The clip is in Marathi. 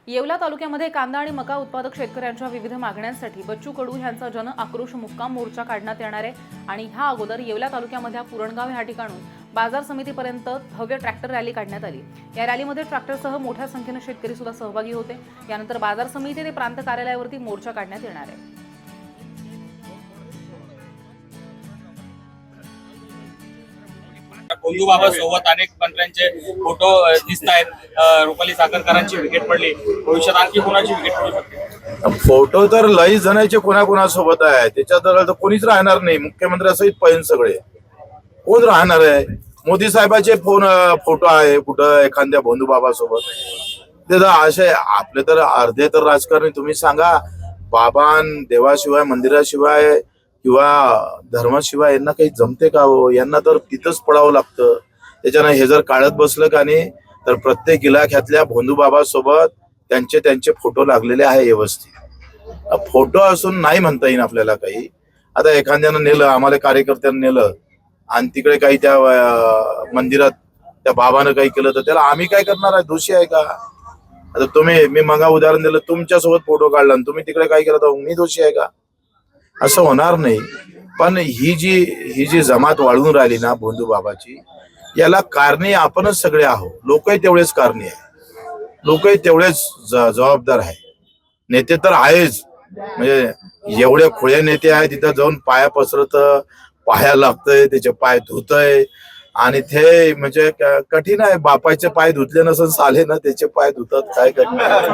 येवला तालुक्यामध्ये कांदा आणि मका उत्पादक शेतकऱ्यांच्या विविध मागण्यांसाठी बच्चू कडू यांचा जन आक्रोश मुक्काम मोर्चा काढण्यात येणार आहे आणि ह्या अगोदर येवला तालुक्यामधल्या पुरणगाव ह्या ठिकाणून बाजार समितीपर्यंत भव्य ट्रॅक्टर रॅली काढण्यात आली। या रॅलीमध्ये ट्रॅक्टरसह मोठ्या संख्येने शेतकरी सुद्धा सहभागी होते। यानंतर बाजार समिती ते प्रांत कार्यालयावरती मोर्चा काढण्यात येणार आहे। गोंदू बाबा सोबत अनेक मंत्र्यांचे फोटो दिसत आहेत। रुपाली साखरकरांची विकेट पडली, भविष्यात आणखी कोणाची विकेट पडू शकते? फोटो तर लई जणांचे कोणाकोणासोबत आहे, त्याच्यात तर कोणीच राहणार नाही। मुख्यमंत्र्यासहित पहिन सगळे कोण राहणार आहे? मोदी साहेबांचे फोटो आहे कुठं एखाद्या बंधू बाबा सोबत? ते तर असे आपले तर अर्धे तर राजकारणी तुम्ही सांगा, बाबान देवाशिवाय मंदिराशिवाय किंवा धर्माशिवाय यांना काही जमते का हो? यांना तर तिथंच पडावं लागतं। त्याच्यानं हे जर काढत बसलं का नाही तर प्रत्येक इलाख्यातल्या बंधू बाबा सोबत त्यांचे फोटो लागलेले आहे व्यवस्थित। फोटो असून नाही म्हणता येईल आपल्याला काही। आता एखाद्यानं नेलं, आम्हाला कार्यकर्त्यांना नेलं आणि तिकडे काही त्या मंदिरात त्या बाबानं काही केलं तर त्याला आम्ही काय करणार आहे? दोषी आहे का? आता मी मगा उदाहरण दिलं, तुमच्यासोबत फोटो काढला आणि तुम्ही तिकडे काय केलं तर मी दोषी आहे का? असं होणार नाही। पण ही जी जमात वाढून राहिली ना बंधू बाबाची, याला कारणे आपणच सगळे आहोत। लोकही तेवढेच कारणे आहे, लोकही तेवढेच जबाबदार आहे। नेते तर आहेच, म्हणजे एवढे खुळे नेते आहे, तिथं जाऊन पाया पसरत, पाया लागतंय, त्याचे पाय धुतय आणि ते म्हणजे कठीण आहे। बापाचे पाय धुतले नसून साले ना त्याचे पाय धुतात, काय करणार?